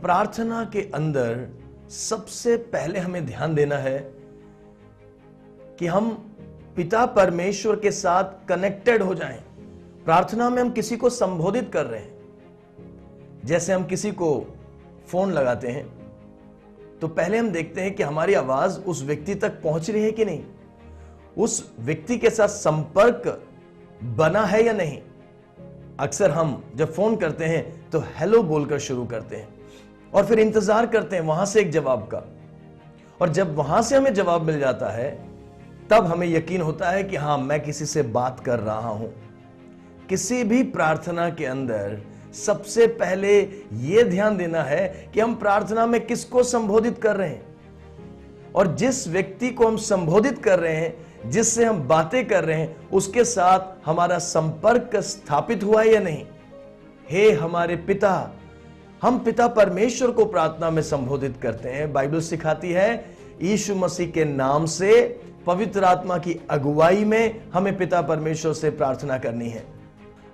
प्रार्थना के अंदर सबसे पहले हमें ध्यान देना है कि हम पिता परमेश्वर के साथ कनेक्टेड हो जाएं। प्रार्थना में हम किसी को संबोधित कर रहे हैं। जैसे हम किसी को फोन लगाते हैं तो पहले हम देखते हैं कि हमारी आवाज उस व्यक्ति तक पहुंच रही है कि नहीं, उस व्यक्ति के साथ संपर्क बना है या नहीं। अक्सर हम जब फोन करते हैं तो हेलो बोलकर शुरू करते हैं और फिर इंतजार करते हैं वहां से एक जवाब का, और जब वहां से हमें जवाब मिल जाता है तब हमें यकीन होता है कि हां, मैं किसी से बात कर रहा हूं। किसी भी प्रार्थना के अंदर सबसे पहले यह ध्यान देना है कि हम प्रार्थना में किसको संबोधित कर रहे हैं, और जिस व्यक्ति को हम संबोधित कर रहे हैं, जिससे हम बातें कर रहे हैं, उसके साथ हमारा संपर्क स्थापित हुआ है या नहीं। हे हमारे पिता, हम पिता परमेश्वर को प्रार्थना में संबोधित करते हैं। बाइबल सिखाती है यीशु मसीह के नाम से पवित्र आत्मा की अगुवाई में हमें पिता परमेश्वर से प्रार्थना करनी है।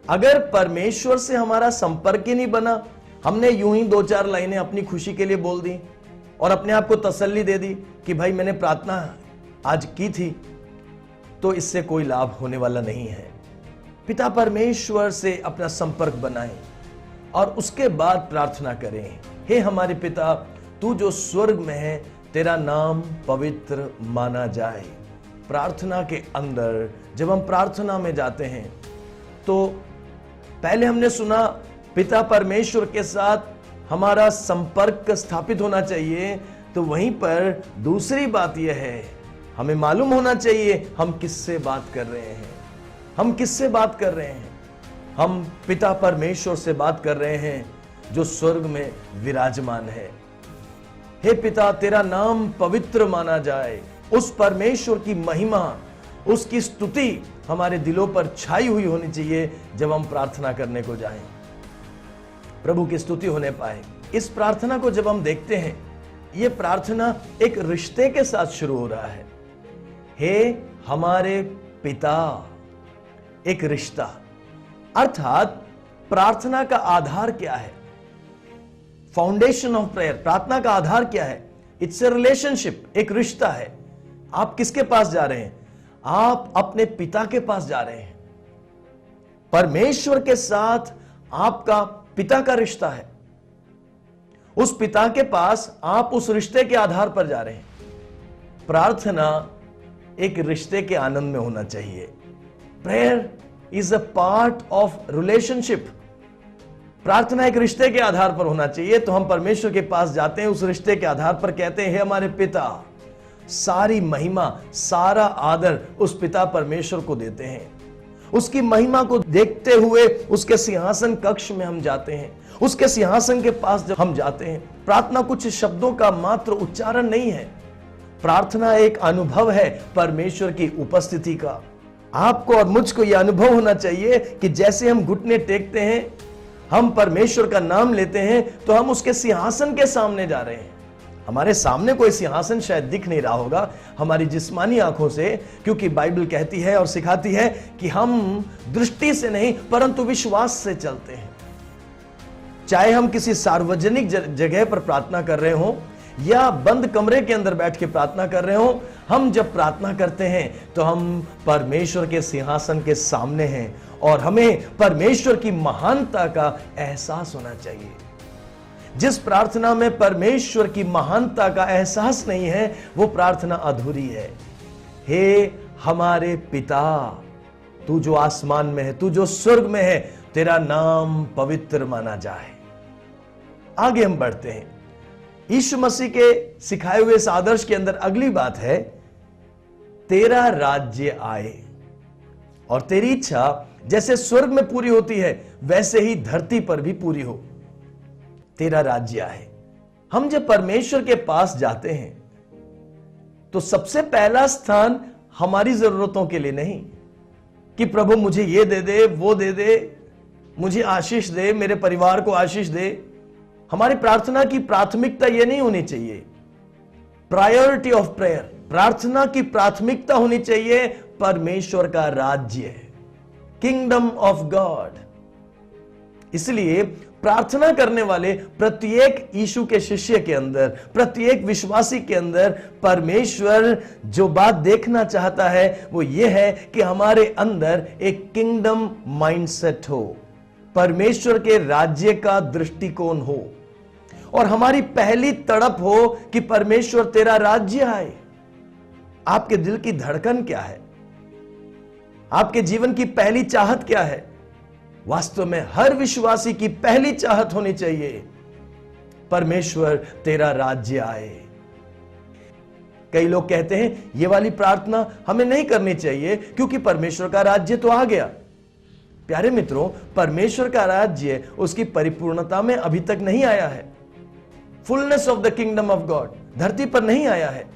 अगर परमेश्वर से हमारा संपर्क ही नहीं बना, हमने यूं ही 2-4 लाइनें अपनी खुशी के लिए बोल दी और अपने आप को तसल्ली दे दी कि भाई मैंने प्रार्थना आज की थी, तो इससे कोई लाभ होने वाला नहीं है। पिता परमेश्वर से अपना संपर्क बनाएं और उसके बाद प्रार्थना करें। हे हमारे पिता, तू जो स्वर्ग में है, तेरा नाम पवित्र माना जाए। प्रार्थना के अंदर जब हम प्रार्थना में जाते हैं तो पहले हमने सुना पिता परमेश्वर के साथ हमारा संपर्क स्थापित होना चाहिए, तो वहीं पर दूसरी बात यह है, हमें मालूम होना चाहिए हम किससे बात कर रहे हैं। हम किससे बात कर रहे हैं? हम पिता परमेश्वर से बात कर रहे हैं जो स्वर्ग में विराजमान है। हे पिता, तेरा नाम पवित्र माना जाए। उस परमेश्वर की महिमा, उसकी स्तुति हमारे दिलों पर छाई हुई होनी चाहिए जब हम प्रार्थना करने को जाएं, प्रभु की स्तुति होने पाए। इस प्रार्थना को जब हम देखते हैं, यह प्रार्थना एक रिश्ते के साथ शुरू हो रहा है। हे हमारे पिता, एक रिश्ता, अर्थात प्रार्थना का आधार क्या है? फाउंडेशन ऑफ प्रेयर, प्रार्थना का आधार क्या है? इट्स ए रिलेशनशिप, एक रिश्ता है। आप किसके पास जा रहे हैं? आप अपने पिता के पास जा रहे हैं। परमेश्वर के साथ आपका पिता का रिश्ता है। उस पिता के पास आप उस रिश्ते के आधार पर जा रहे हैं। प्रार्थना एक रिश्ते के आनंद में होना चाहिए। Prayer is a part of relationship. प्रार्थना एक रिश्ते के आधार पर होना चाहिए। तो हम परमेश्वर के पास जाते हैं, उस रिश्ते के आधार पर कहते हैं, हे हमारे पिता। सारी महिमा, सारा आदर उस पिता परमेश्वर को देते हैं। उसकी महिमा को देखते हुए उसके सिंहासन कक्ष में हम जाते हैं। उसके सिंहासन के पास जब हम जाते हैं, प्रार्थना कुछ शब्दों का मात्र उच्चारण नहीं है। प्रार्थना एक अनुभव है परमेश्वर की उपस्थिति का। आपको और मुझको यह अनुभव होना चाहिए कि जैसे हम घुटने टेकते हैं, हम परमेश्वर का नाम लेते हैं, तो हम उसके सिंहासन के सामने जा रहे हैं। हमारे सामने कोई सिंहासन शायद दिख नहीं रहा होगा हमारी जिस्मानी आंखों से, क्योंकि बाइबल कहती है और सिखाती है कि हम दृष्टि से नहीं परंतु विश्वास से चलते हैं। चाहे हम किसी सार्वजनिक जगह पर प्रार्थना कर रहे हो या बंद कमरे के अंदर बैठ के प्रार्थना कर रहे हो, हम जब प्रार्थना करते हैं तो हम परमेश्वर के सिंहासन के सामने हैं और हमें परमेश्वर की महानता का एहसास होना चाहिए। जिस प्रार्थना में परमेश्वर की महानता का एहसास नहीं है, वो प्रार्थना अधूरी है। हे हमारे पिता, तू जो आसमान में है, तू जो स्वर्ग में है, तेरा नाम पवित्र माना जाए। आगे हम बढ़ते हैं। यीशु मसीह के सिखाए हुए इस आदर्श के अंदर अगली बात है, तेरा राज्य आए और तेरी इच्छा जैसे स्वर्ग में पूरी होती है वैसे ही धरती पर भी पूरी हो। तेरा राज्य आए। हम जब परमेश्वर के पास जाते हैं तो सबसे पहला स्थान हमारी जरूरतों के लिए नहीं कि प्रभु मुझे ये दे दे, वो दे दे, मुझे आशीष दे, मेरे परिवार को आशीष दे। हमारी प्रार्थना की प्राथमिकता यह नहीं होनी चाहिए। प्रायोरिटी ऑफ प्रेयर, प्रार्थना की प्राथमिकता होनी चाहिए परमेश्वर का राज्य, किंगडम ऑफ गॉड। इसलिए प्रार्थना करने वाले प्रत्येक यीशु के शिष्य के अंदर, प्रत्येक विश्वासी के अंदर परमेश्वर जो बात देखना चाहता है वो ये है कि हमारे अंदर एक किंगडम माइंडसेट हो, परमेश्वर के राज्य का दृष्टिकोण हो, और हमारी पहली तड़प हो कि परमेश्वर तेरा राज्य आए। आपके दिल की धड़कन क्या है? आपके जीवन की पहली चाहत क्या है? वास्तव में हर विश्वासी की पहली चाहत होनी चाहिए, परमेश्वर तेरा राज्य आए। कई लोग कहते हैं ये वाली प्रार्थना हमें नहीं करनी चाहिए क्योंकि परमेश्वर का राज्य तो आ गया। प्यारे मित्रों, परमेश्वर का राज्य उसकी परिपूर्णता में अभी तक नहीं आया है। Fullness of the kingdom of God धरती पर नहीं आया है।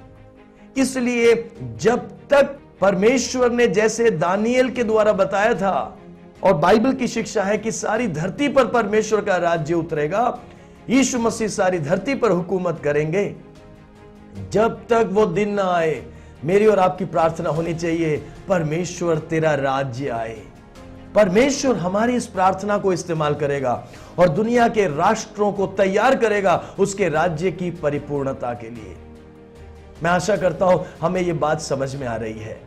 इसलिए जब तक परमेश्वर ने जैसे दानिएल के द्वारा बताया था, और बाइबल की शिक्षा है कि सारी धरती पर परमेश्वर का राज्य उतरेगा, यीशु मसीह सारी धरती पर हुकूमत करेंगे, जब तक वो दिन ना आए, मेरी और आपकी प्रार्थना होनी चाहिए, परमेश्वर तेरा राज्य आए। परमेश्वर हमारी इस प्रार्थना को इस्तेमाल करेगा और दुनिया के राष्ट्रों को तैयार करेगा उसके राज्य की परिपूर्णता के लिए। मैं आशा करता हूं हमें यह बात समझ में आ रही है।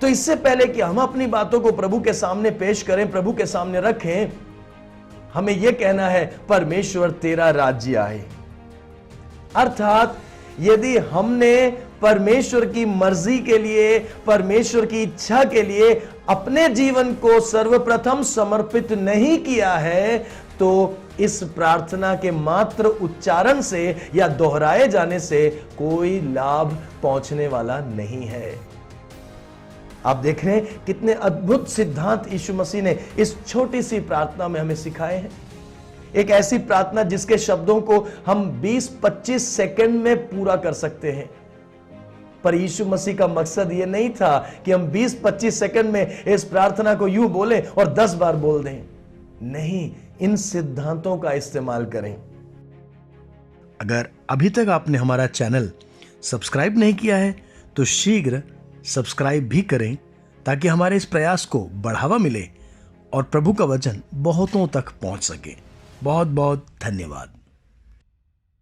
तो इससे पहले कि हम अपनी बातों को प्रभु के सामने पेश करें, प्रभु के सामने रखें, हमें यह कहना है परमेश्वर तेरा राज्य आए। अर्थात यदि हमने परमेश्वर की मर्जी के लिए, परमेश्वर की इच्छा के लिए अपने जीवन को सर्वप्रथम समर्पित नहीं किया है, तो इस प्रार्थना के मात्र उच्चारण से या दोहराए जाने से कोई लाभ पहुंचने वाला नहीं है। आप देख रहे हैं कितने अद्भुत सिद्धांत यीशु मसीह ने इस छोटी सी प्रार्थना में हमें सिखाए हैं। एक ऐसी प्रार्थना जिसके शब्दों को हम 20-25 सेकंड में पूरा कर सकते हैं। पर यीशु मसीह का मकसद यह नहीं था कि हम 20-25 सेकंड में इस प्रार्थना को यूं बोलें और 10 बार बोल दें। नहीं, इन सिद्धांतों का इस्तेमाल करें। अगर अभी तक आपने हमारा चैनल सब्सक्राइब नहीं किया है तो शीघ्र सब्सक्राइब भी करें ताकि हमारे इस प्रयास को बढ़ावा मिले और प्रभु का वचन बहुतों तक पहुंच सके। बहुत बहुत धन्यवाद।